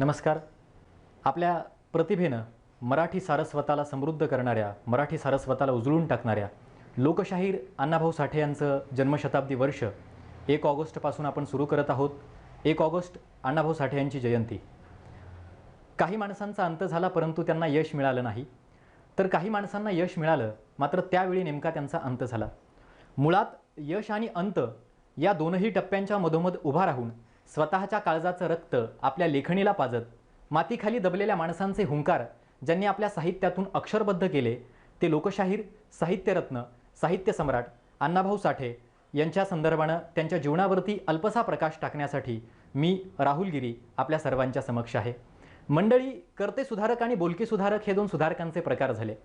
नमस्कार. आपल्या प्रतिभेनं मराठी सारस्वताला समृद्ध करणाऱ्या, मराठी सारस्वताला उजळून टाकणाऱ्या लोकशाहीर अण्णाभाऊ साठे यांचं जन्मशताब्दी वर्ष 1 ऑगस्टपासून आपण सुरू करत आहोत. 1 ऑगस्ट अण्णाभाऊ साठे यांची जयंती. काही माणसांचा अंत झाला परंतु त्यांना यश मिळालं नाही, तर काही माणसांना यश मिळालं मात्र त्यावेळी नेमका त्यांचा अंत झाला. मुळात यश आणि अंत या दोनही टप्प्यांच्या मधोमध उभा राहून स्वतःच्या काळजाचं रक्त आपल्या लेखणीला पाजत मातीखाली दबलेल्या माणसांचे हुंकार ज्यांनी आपल्या साहित्यातून अक्षरबद्ध केले ते लोकशाहीर, साहित्यरत्न, साहित्य सम्राट अण्णाभाऊ साठे यांच्या संदर्भानं त्यांच्या जीवनावरती अल्पसा प्रकाश टाकण्यासाठी मी राहुल गिरी आपल्या सर्वांच्या समक्ष आहे. मंडळी, कर्ते सुधारक आणि बोलके सुधारक हे दोन सुधारकांचे प्रकार झाले.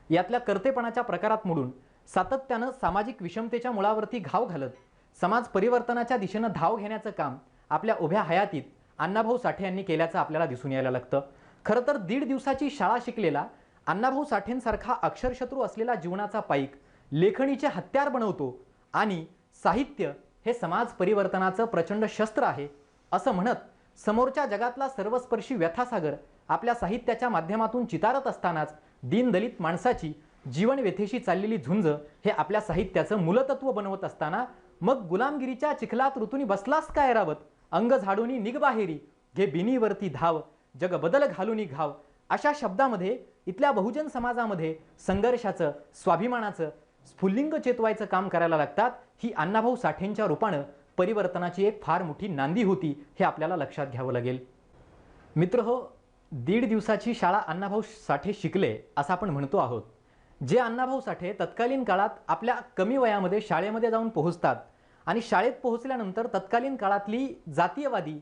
यातल्या कर्तेपणाच्या प्रकारात मोडून सातत्यानं सामाजिक विषमतेच्या मुळावरती घाव घालत समाज परिवर्तनाच्या दिशेनं धाव घेण्याचं काम आपल्या उभ्या हयातीत अण्णाभाऊ साठे यांनी केल्याचं आपल्याला दिसून यायला लागतं. खरं तर 1.5 दिवसाची शाळा शिकलेला अण्णाभाऊ साठेंसारखा अक्षरशत्रू असलेला जीवनाचा पाईक लेखणीचे हत्यार बनवतो आणि साहित्य हे समाज परिवर्तनाचं प्रचंड शस्त्र आहे असं म्हणत समोरच्या जगातला सर्वस्पर्शी व्यथासागर आपल्या साहित्याच्या माध्यमातून चितारत असतानाच दीनदलित माणसाची जीवनव्यथेशी चाललेली झुंज हे आपल्या साहित्याचं मूलतत्व बनवत असताना मग गुलामगिरीच्या चिखलात ऋतुनी बसलास काय रावत, अंग झाडूनी निघ बाहेरी, घे बिनीवरती धाव, जग बदल घालूनी घाव अशा शब्दामध्ये इथल्या बहुजन समाजामध्ये संघर्षाचं, स्वाभिमानाचं स्फुल्लिंग चेतवायचं काम करायला लागतात. ही अण्णाभाऊ साठेंच्या रूपानं परिवर्तनाची एक फार मोठी नांदी होती हे आपल्याला लक्षात घ्यावं लागेल. मित्रहो, 1.5 दिवसाची शाळा अण्णाभाऊ साठे शिकले असं आपण म्हणतो आहोत. जे अण्णाभाऊ साठे तत्कालीन काळात आपल्या कमी वयामध्ये शाळेमध्ये जाऊन पोहोचतात आणि शाळेत पोहोचल्यानंतर तत्कालीन काळातली जातीयवादी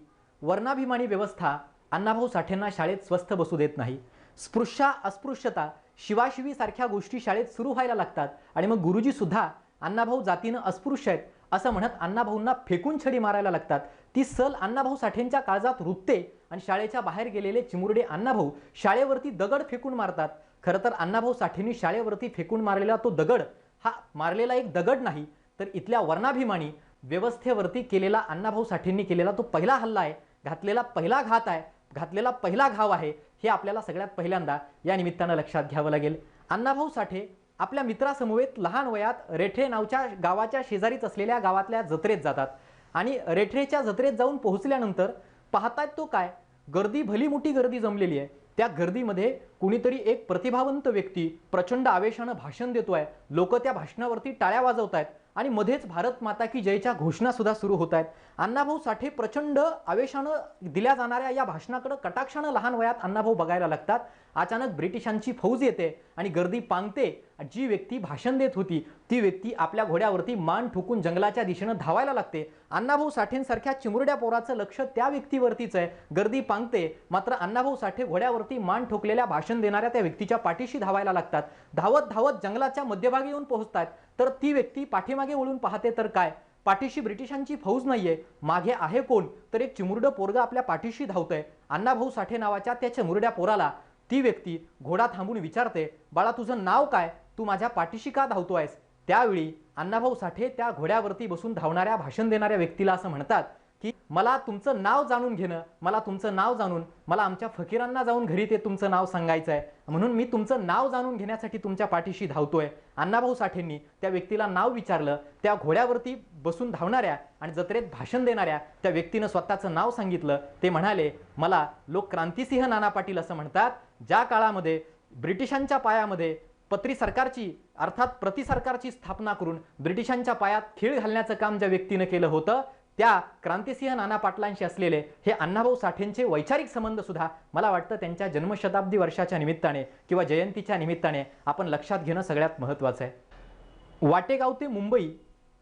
वर्णाभिमानी व्यवस्था अण्णाभाऊ साठेंना शाळेत स्वस्थ बसू देत नाही. स्पृश्या, अस्पृश्यता, शिवाशिवी सारख्या गोष्टी शाळेत सुरू व्हायला लागतात आणि मग गुरुजी सुद्धा अण्णाभाऊ जातीनं अस्पृश्य आहेत असं म्हणत अण्णाभाऊंना फेकून छडी मारायला लागतात. ती सल अण्णाभाऊ साठेंच्या काळजात रुतते आणि शाळेच्या बाहेर गेलेले चिमुरडे अण्णाभाऊ शाळेवरती दगड फेकून मारतात. खरं तर अण्णाभाऊ साठेंनी शाळेवरती फेकून मारलेला तो दगड हा मारलेला एक दगड नाही, तर इथल्या वर्णाभिमानी व्यवस्थेवरती केलेला अण्णाभाऊ साठेंनी केलेला तो पहिला हल्ला आहे, घातलेला पहिला घात आहे, घातलेला पहिला घाव आहे. हे आपल्याला सगळ्यात पहिल्यांदा या निमित्तानं लक्षात घ्यावं लागेल. अण्णाभाऊ साठे आपल्या मित्रासमवेत लहान वयात रेठरे नावच्या गावाच्या शेजारीच असलेल्या गावातल्या जत्रेत जातात आणि रेठरेच्या जत्रेत जाऊन पोहोचल्यानंतर पाहतात तो काय, गर्दी, भली मोठी गर्दी जमलेली आहे. त्या गर्दीमध्ये कुणीतरी एक प्रतिभावंत व्यक्ती प्रचंड आवेशानं भाषण देतोय. लोक त्या भाषणावरती टाळ्या वाजवत आहेत आणि मध्येच भारत माता की जयच्या घोषणा सुद्धा सुरू होत आहेत. अण्णाभाऊ साठे प्रचंड आवेशानं दिल्या जाणाऱ्या या भाषणाकडे कटाक्षानं लहान वयात अण्णाभाऊ बघायला लागतात. अचानक ब्रिटिशांची फौज येते आणि गर्दी पांगते. जी व्यक्ती भाषण देत होती ती व्यक्ती आपल्या घोड्यावरती मान ठोकून जंगलाच्या दिशेनं धावायला लागते. अण्णाभाऊ साठेंसारख्या चिमुरड्या पोराचं लक्ष त्या व्यक्तीवरतीच आहे. गर्दी पांगते मात्र अण्णाभाऊ साठे घोड्यावरती मान ठोकलेल्या भाषण देणाऱ्या त्या व्यक्तीच्या पाठीशी धावायला लागतात. धावत धावत जंगलाच्या मध्यभागी येऊन पोहोचतात तर ती व्यक्ती पाठीमागे वळून पाहते तर काय, पाठीशी ब्रिटिशांची फौज नाहीये, मागे आहे कोण, तर एक चिमुरडं पोरगा आपल्या पाठीशी धावतंय. अण्णाभाऊ साठे नावाच्या त्या चिमुरड्या पोराला ती व्यक्ती घोडा थांबून विचारते, बाळा तुझं नाव काय, तू माझ्या पाठीशी का धावतोयस. त्यावेळी अण्णाभाऊ साठे त्या घोड्यावरती बसून धावणाऱ्या भाषण देणाऱ्या व्यक्तीला असं म्हणतात की मला तुमचं नाव जाणून घेणं, मला तुमचं नाव जाणून मला आमच्या फकीरांना जाऊन घरी ते तुमचं नाव सांगायचं आहे, म्हणून मी तुमचं नाव जाणून घेण्यासाठी तुमच्या पाठीशी धावतोय. अण्णाभाऊ साठेंनी त्या व्यक्तीला नाव विचारलं. त्या घोड्यावरती बसून धावणाऱ्या आणि जत्रेत भाषण देणाऱ्या त्या व्यक्तीनं स्वतःचं नाव सांगितलं. ते म्हणाले, मला लोक क्रांतिसिंह नाना पाटील असं म्हणतात. ज्या काळामध्ये ब्रिटिशांच्या पायामध्ये पत्री सरकारची अर्थात प्रतिसरकारची स्थापना करून ब्रिटिशांच्या पायात खीळ घालण्याचं काम ज्या व्यक्तीनं केलं होतं त्या क्रांतिसिंह नाना पाटलांशी असलेले हे अण्णाभाऊ साठेंचे वैचारिक संबंध सुद्धा मला वाटतं त्यांच्या जन्मशताब्दी वर्षाच्या निमित्ताने किंवा जयंतीच्या निमित्ताने आपण लक्षात घेणं सगळ्यात महत्त्वाचं आहे. वाटेगाव ते मुंबई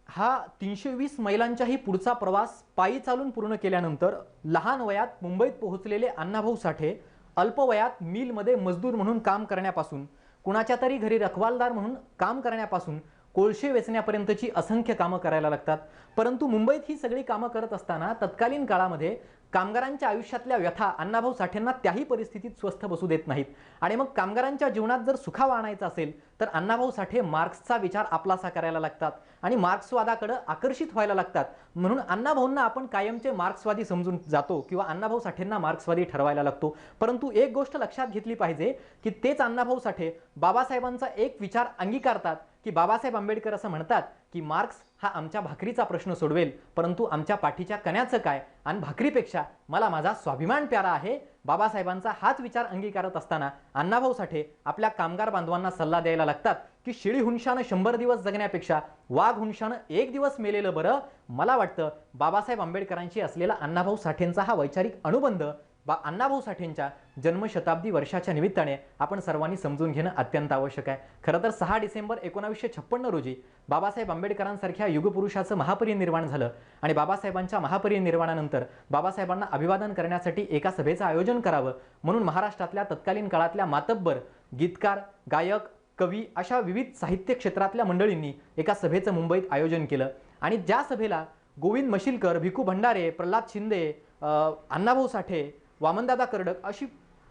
हा 320 मैलांच्याही पुढचा प्रवास पायी चालून पूर्ण केल्यानंतर लहान वयात मुंबईत पोहोचलेले अण्णाभाऊ साठे अल्पवयात मिलमध्ये मजदूर म्हणून काम करण्यापासून, कुणाच्या तरी घरी रखवालदार म्हणून काम करण्यापासून, कोळशे वेचण्यापर्यंतची असंख्य कामं करायला लागतात. परंतु मुंबईत ही सगळी कामं करत असताना तत्कालीन काळामध्ये कामगारांच्या आयुष्यातल्या व्यथा अण्णाभाऊ साठेंना त्याही परिस्थितीत स्वस्थ बसू देत नाहीत. आणि मग कामगारांच्या जीवनात जर सुखावा आणायचा असेल तर अण्णाभाऊ साठे मार्क्सचा विचार आपलासा करायला लागतात आणि मार्क्सवादाकडे आकर्षित व्हायला लागतात. म्हणून अण्णाभाऊंना आपण कायमचे मार्क्सवादी समजून जातो किंवा अण्णाभाऊ साठेंना मार्क्सवादी ठरवायला लागतो. परंतु एक गोष्ट लक्षात घेतली पाहिजे की तेच अण्णाभाऊ साठे बाबासाहेबांचा एक विचार अंगीकारतात की बाबासाहेब आंबेडकर असं म्हणतात की मार्क्स हा आमच्या भाकरीचा प्रश्न सोडवेल, परंतु आमच्या पाठीच्या कण्याचं काय, आणि भाकरीपेक्षा मला माझा स्वाभिमान प्यारा आहे. बाबासाहेबांचा हाच विचार अंगीकारत असताना अण्णाभाऊ साठे आपल्या कामगार बांधवांना सल्ला द्यायला लागतात की शिळी हुंशानं 100 दिवस जगण्यापेक्षा वाघ हुंशानं 1 दिवस मेलेलं बरं. मला वाटतं बाबासाहेब आंबेडकरांशी असलेला अण्णाभाऊ साठेंचा हा वैचारिक अनुबंध अण्णाभाऊ साठेंच्या जन्मशताब्दी वर्षाच्या निमित्ताने आपण सर्वांनी समजून घेणं अत्यंत आवश्यक आहे. खरं तर 6 डिसेंबर 1956 रोजी बाबासाहेब आंबेडकरांसारख्या युगपुरुषाचं महापरिनिर्वाण झालं आणि बाबासाहेबांच्या महापरिनिर्वाणानंतर बाबासाहेबांना अभिवादन करण्यासाठी एका सभेचं आयोजन करावं म्हणून महाराष्ट्रातल्या तत्कालीन काळातल्या मातब्बर, गीतकार, गायक, कवी अशा विविध साहित्य क्षेत्रातल्या मंडळींनी एका सभेचं मुंबईत आयोजन केलं. आणि ज्या सभेला गोविंद मशिलकर, भिकू भंडारे, प्रल्हाद शिंदे, अण्णाभाऊ साठे, वामनदादा कर्डक अशी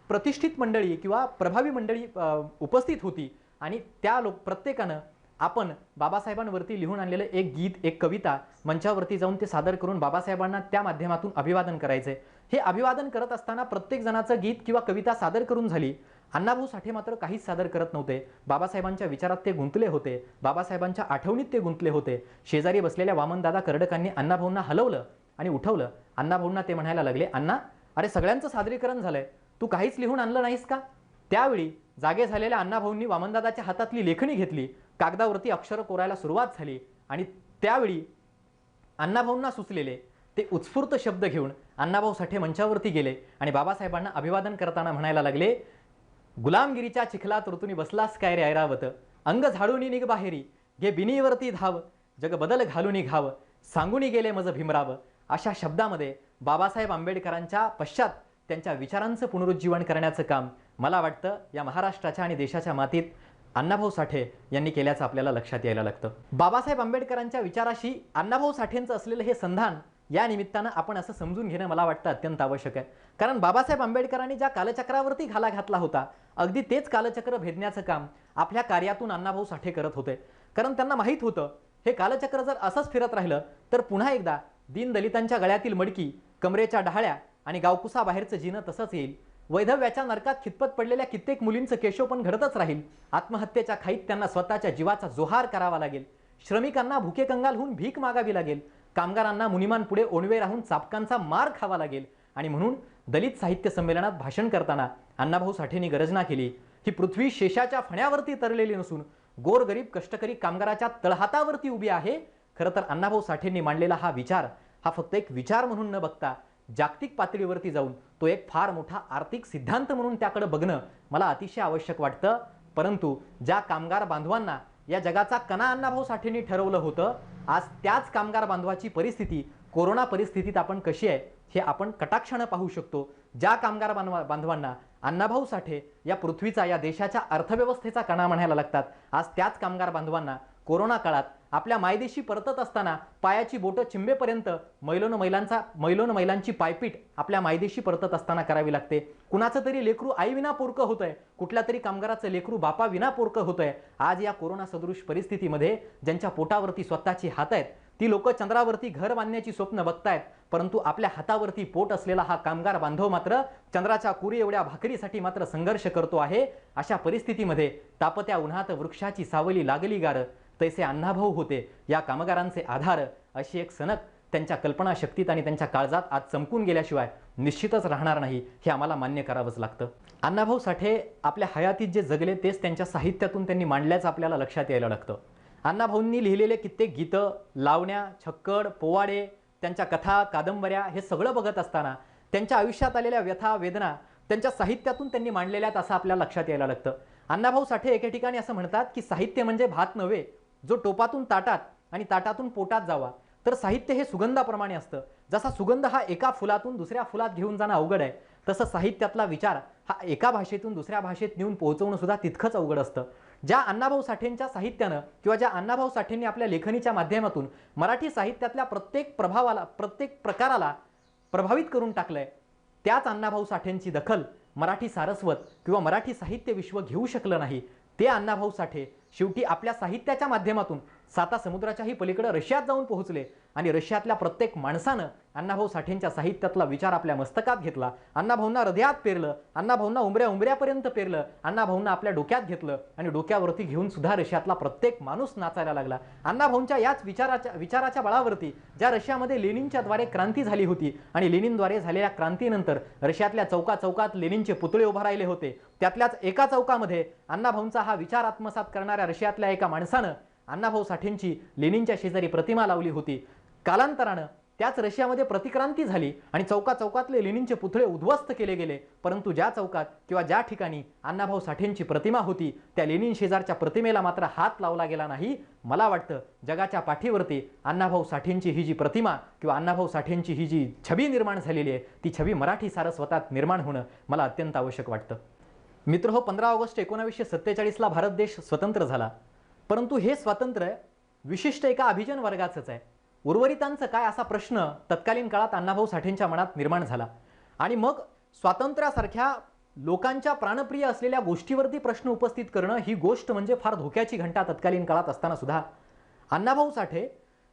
प्रतिष्ठित मंडळी किंवा प्रभावी मंडळी उपस्थित होती. आणि त्या प्रत्येकानं आपण बाबासाहेबांवरती लिहून आणलेलं एक गीत, एक कविता मंचावरती जाऊन ते सादर करून बाबासाहेबांना त्या माध्यमातून अभिवादन करायचे. हे अभिवादन करत असताना प्रत्येक जणाचं गीत किंवा कविता सादर करून झाली. अण्णाभाऊ साठे मात्र काहीच सादर करत नव्हते. बाबासाहेबांच्या विचारात ते गुंतले होते, बाबासाहेबांच्या आठवणीत ते गुंतले होते. शेजारी बसलेल्या वामनदादा कर्डकांनी अण्णाभाऊंना हलवलं आणि उठवलं. अण्णाभाऊंना ते म्हणायला लागले, अण्णा, अरे सगळ्यांचं सादरीकरण झालंय, तू काहीच लिहून आणलं नाहीस का? त्यावेळी जागे झालेल्या अण्णाभाऊंनी वामनदादाच्या हातातली लेखणी घेतली, कागदावरती अक्षरं कोरायला सुरुवात झाली आणि त्यावेळी अण्णाभाऊंना सुचलेले ते उत्स्फूर्त शब्द घेऊन अण्णाभाऊ साठे मंचावरती गेले आणि बाबासाहेबांना अभिवादन करताना म्हणायला लागले, गुलामगिरीच्या चिखलात ऋतुनी बसलास काय रे ऐरावत, अंग झाडूनी निघ बाहेरी, घे बिनीवरती धाव, जग बदल घालूनी घाव, सांगूनी गेले मज भीमराव. अशा शब्दामध्ये बाबासाहेब आंबेडकरांच्या पश्चात त्यांच्या विचारांचं पुनरुज्जीवन करण्याचं काम मला वाटतं या महाराष्ट्राच्या आणि देशाच्या मातीत अण्णाभाऊ साठे यांनी केल्याचं आपल्याला लक्षात यायला लागतं. बाबासाहेब आंबेडकरांच्या विचाराशी अण्णाभाऊ साठेंचं असलेलं हे संधान या निमित्तानं आपण असं समजून घेणं मला वाटतं अत्यंत आवश्यक आहे. कारण बाबासाहेब आंबेडकरांनी ज्या कालचक्रावरती घाला घातला होता अगदी तेच कालचक्र भेदण्याचं काम आपल्या कार्यातून अण्णाभाऊ साठे करत होते. कारण त्यांना माहीत होतं हे कालचक्र जर असंच फिरत राहिलं तर पुन्हा एकदा दीनदलितांच्या गळ्यातील मडकी, कमरेच्या डहाळ्या आणि गावकुसा बाहेरचं जिणं तसंच येईल. वैधव्याच्या नरकात खितपत पडलेल्या कित्येक मुलींचं केशवपण घडतच राहील. आत्महत्येच्या खाईत त्यांना स्वतःच्या जीवाचा जोहार करावा लागेल. श्रमिकांना भुके कंगाल होऊन भीक मागावी लागेल. कामगारांना मुनिमान पुढे ओणवे राहून चापकांचा मार खावा लागेल. आणि म्हणून दलित साहित्य संमेलनात भाषण करताना अण्णाभाऊ साठेंनी गर्जना केली, ही पृथ्वी शेषाच्या फण्यावरती तरलेली नसून गोरगरीब कष्टकरी कामगाराच्या तळहातावरती उभी आहे. खरं तर अण्णाभाऊ साठेंनी मांडलेला हा विचार हा फक्त एक विचार म्हणून न बघता जागतिक पातळीवरती जाऊन तो एक फार मोठा आर्थिक सिद्धांत म्हणून त्याकडे बघणं मला अतिशय आवश्यक वाटतं. परंतु ज्या कामगार बांधवांना या जगाचा कणा अण्णाभाऊ साठेंनी ठरवलं होतं, आज त्याच कामगार बांधवाची परिस्थिती कोरोना परिस्थितीत आपण कशी आहे हे आपण कटाक्षानं पाहू शकतो. ज्या कामगार बांधवांना अण्णाभाऊ साठे या पृथ्वीचा, या देशाच्या अर्थव्यवस्थेचा कणा म्हणायला लागतात, आज त्याच कामगार बांधवांना कोरोना काळात आपल्या मायदेशी परतत असताना पायाची बोटं चिंबेपर्यंत मैलोन मैलांची पायपीट आपल्या मायदेशी परतत असताना करावी लागते. कुणाचं तरी लेकरू आई विना पोरकं होतंय, कुठल्या तरी कामगाराचं लेकरू बापा विना पोरकं होतंय. आज या कोरोना सदृश परिस्थितीमध्ये ज्यांच्या पोटावरती स्वतःची हात आहेत ती लोक चंद्रावरती घर बांधण्याची स्वप्न बघतायत, परंतु आपल्या हातावरती पोट असलेला हा कामगार बांधव मात्र चंद्राच्या कुरी एवढ्या भाकरीसाठी मात्र संघर्ष करतो आहे. अशा परिस्थितीमध्ये तापत्या उन्हात वृक्षाची सावली लागली गार, तैसे अण्णाभाऊ होते या कामगारांचे आधार, अशी एक सनक त्यांच्या कल्पनाशक्तीत आणि त्यांच्या काळजात आज चमकून गेल्याशिवाय निश्चितच राहणार नाही, हे आम्हाला मान्य करावंच लागतं. अण्णाभाऊ साठे आपल्या हयातीत जे जगले तेच त्यांच्या साहित्यातून त्यांनी मांडल्याचं आपल्याला लक्षात यायला लागतं. अण्णाभाऊंनी लिहिलेले कित्येक गीतं, लावण्या, छक्कड, पोवाडे, त्यांच्या कथा, कादंबऱ्या हे सगळं बघत असताना त्यांच्या आयुष्यात आलेल्या व्यथा, वेदना त्यांच्या साहित्यातून त्यांनी मांडलेल्यात असं आपल्याला लक्षात यायला लागतं. अण्णाभाऊ साठे एके ठिकाणी असं म्हणतात की साहित्य म्हणजे भात नव्हे जो टोपातून ताटात आणि ताटातून पोटात जावा. तर साहित्य हे सुगंधाप्रमाणे असतं. जसा सुगंध हा एका फुलातून दुसऱ्या फुलात घेऊन जाणं अवघड आहे, तसं साहित्यातला विचार हा एका भाषेतून दुसऱ्या भाषेत नेऊन पोहोचवणं सुद्धा तितकंच अवघड असतं. ज्या अण्णाभाऊ साठेंच्या साहित्यानं किंवा ज्या अण्णाभाऊ साठेंनी आपल्या लेखणीच्या माध्यमातून मराठी साहित्यातल्या प्रत्येक प्रभावाला, प्रत्येक प्रकाराला प्रभावित करून टाकलंय, त्याच अण्णाभाऊ साठेंची दखल मराठी सारस्वत किंवा मराठी साहित्य विश्व घेऊ शकलं नाही. ते अण्णाभाऊ साठे शेवटी आपल्या साहित्याच्या माध्यमातून साता समुद्राच्याही पलीकडे रशियात जाऊन पोहोचले आणि रशियातल्या प्रत्येक माणसानं अण्णाभाऊ साठेंच्या साहित्यातला विचार आपल्या मस्तकात घेतला, अण्णाभाऊंना हृदयात पेरलं, अण्णाभाऊंना उंबऱ्यापर्यंत पेरलं, अण्णाभाऊंना आपल्या डोक्यात घेतलं आणि डोक्यावरती घेऊन सुद्धा रशियातला प्रत्येक माणूस नाचायला लागला. अण्णाभाऊंच्या याच विचाराच्या बळावरती ज्या रशियामध्ये लेनिनच्या द्वारे क्रांती झाली होती आणि लेनिनद्वारे झालेल्या क्रांतीनंतर रशियातल्या चौकाचौकात लेनिनचे पुतळे उभा राहिले होते, त्यातल्याच एका चौकामध्ये अण्णाभाऊंचा हा विचार आत्मसात करणाऱ्या रशियातल्या एका माणसानं अण्णाभाऊ साठेंची लेनिनच्या शेजारी प्रतिमा लावली होती. कालांतरानं त्याच रशियामध्ये प्रतिक्रांती झाली आणि चौकाचौकातले लेनिनचे पुतळे उद्ध्वस्त केले गेले, परंतु ज्या चौकात किंवा ज्या ठिकाणी अण्णाभाऊ साठेंची प्रतिमा होती त्या लेनिन शेजारच्या प्रतिमेला मात्र हात लावला गेला नाही. मला वाटतं जगाच्या पाठीवरती अण्णाभाऊ साठेंची ही जी प्रतिमा किंवा अण्णाभाऊ साठेंची ही जी छबी निर्माण झालेली आहे ती छबी मराठी सारस्वतात निर्माण होणं मला अत्यंत आवश्यक वाटतं. मित्रहो, 15 ऑगस्ट 1947ला भारत देश स्वतंत्र झाला, परंतु हे स्वातंत्र्य विशिष्ट एका अभिजन वर्गाचंच आहे. उर्वरितांचं काय असा प्रश्न तत्कालीन काळात अण्णाभाऊ साठेंच्या मनात निर्माण झाला आणि मग स्वातंत्र्यासारख्या लोकांच्या प्राणप्रिय असलेल्या गोष्टीवरती प्रश्न उपस्थित करणं ही गोष्ट म्हणजे फार धोक्याची घंटा तत्कालीन काळात असताना सुद्धा अण्णाभाऊ साठे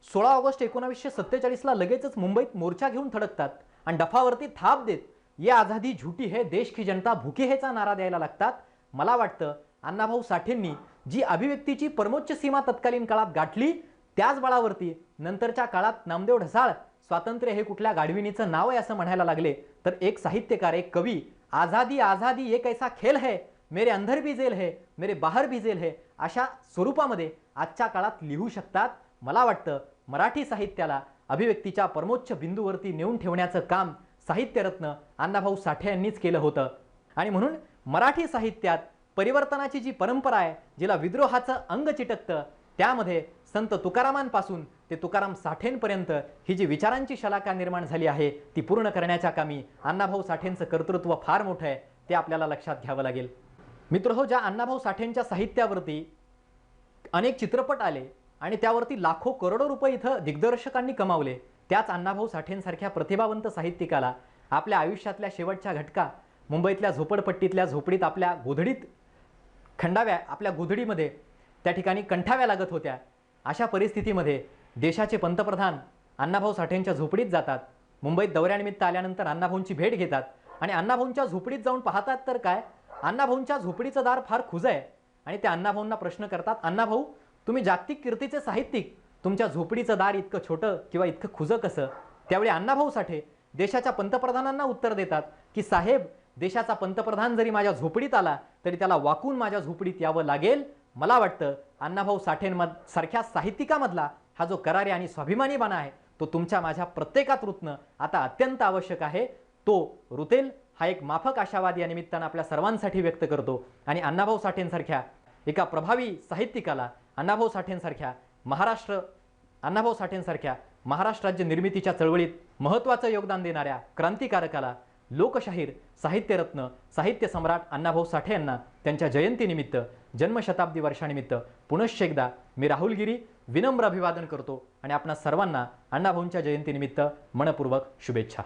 16 ऑगस्ट 1947ला लगेचच मुंबईत मोर्चा घेऊन थडकतात आणि डफावरती थाप देत ये आझादी झूठी है, देश की जनता भूकी हैचा नारा द्यायला लागतात. मला वाटतं अण्णाभाऊ साठेंनी जी अभिव्यक्तीची परमोच्च सीमा तत्कालीन काळात गाठली त्याच बळावरती नंतरच्या काळात नामदेव ढसाळ स्वातंत्र्य हे कुठल्या गाढविणीचं नाव आहे असं म्हणायला लागले, तर एक साहित्यकार, एक कवी आझादी आझादी एक ऐसा खेल है, मेरे अंदर भी जेल है, मेरे बाहर भी जेल है अशा स्वरूपामध्ये आजच्या काळात लिहू शकतात. मला वाटतं मराठी साहित्याला अभिव्यक्तीच्या परमोच्च बिंदूवरती नेऊन ठेवण्याचं काम साहित्यरत्न अण्णाभाऊ साठे यांनीच केलं होतं आणि म्हणून मराठी साहित्यात परिवर्तनाची जी परंपरा आहे, जिला विद्रोहाचं अंग चिटकतं, त्यामध्ये संत तुकारामांपासून ते तुकाराम साठेंपर्यंत ही जी विचारांची शलाका निर्माण झाली आहे ती पूर्ण करण्याच्या कामी अण्णाभाऊ साठेंचं कर्तृत्व फार मोठं आहे, ते आपल्याला लक्षात घ्यावं लागेल. मित्रहो, ज्या अण्णाभाऊ साठेंच्या साहित्यावरती अनेक चित्रपट आले आणि त्यावरती लाखो करोडो रुपये इथं दिग्दर्शकांनी कमावले, त्याच अण्णाभाऊ साठेंसारख्या प्रतिभावंत साहित्यिकाला आपल्या आयुष्यातल्या शेवटच्या घटका मुंबईतल्या झोपडपट्टीतल्या झोपडीत आपल्या गोधडीत खंडाव्या, आपल्या गोधडीमध्ये त्या ठिकाणी कंठाव्या लागत होत्या. अशा परिस्थितीमध्ये देशाचे पंतप्रधान अण्णाभाऊ साठेंच्या झोपडीत जातात. मुंबईत दौऱ्यानिमित्त आल्यानंतर अण्णाभाऊंची भेट घेतात आणि अण्णाभाऊंच्या झोपडीत जाऊन पाहतात तर काय, अण्णाभाऊंच्या झोपडीचं दार फार खुजं आहे आणि त्या अण्णाभाऊंना प्रश्न करतात, अण्णाभाऊ तुम्ही जागतिक कीर्तीचे साहित्यिक, तुमच्या झोपडीचं दार इतकं छोटं किंवा इतकं खुजं कसं? त्यावेळी अण्णाभाऊ साठे देशाच्या पंतप्रधानांना उत्तर देतात की साहेब, देशाचा पंतप्रधान जरी माझ्या झोपडीत आला तरी त्याला वाकून माझ्या झोपडीत यावं लागेल. मला वाटतं अण्णाभाऊ साठेंसारख्या साहित्यिकामधला हा जो करारी आणि स्वाभिमानी बाणा आहे तो तुमच्या माझ्या प्रत्येकात रुतणं आता अत्यंत आवश्यक आहे. तो रुतेल हा एक माफक आशावाद या निमित्तानं आपल्या सर्वांसाठी व्यक्त करतो आणि अण्णाभाऊ साठेंसारख्या एका प्रभावी साहित्यिकाला, अण्णाभाऊ साठेंसारख्या महाराष्ट्र राज्य निर्मितीच्या चळवळीत महत्त्वाचं योगदान देणाऱ्या क्रांतिकारकाला, लोकशाहीर, साहित्यरत्न, साहित्य सम्राट अण्णाभाऊ साठे यांना त्यांच्या जयंतीनिमित्त, जन्मशताब्दी वर्षानिमित्त पुनश्च एकदा मी राहुल गिरी विनम्र अभिवादन करतो आणि आपणा सर्वांना अण्णाभाऊंच्या जयंतीनिमित्त मनपूर्वक शुभेच्छा.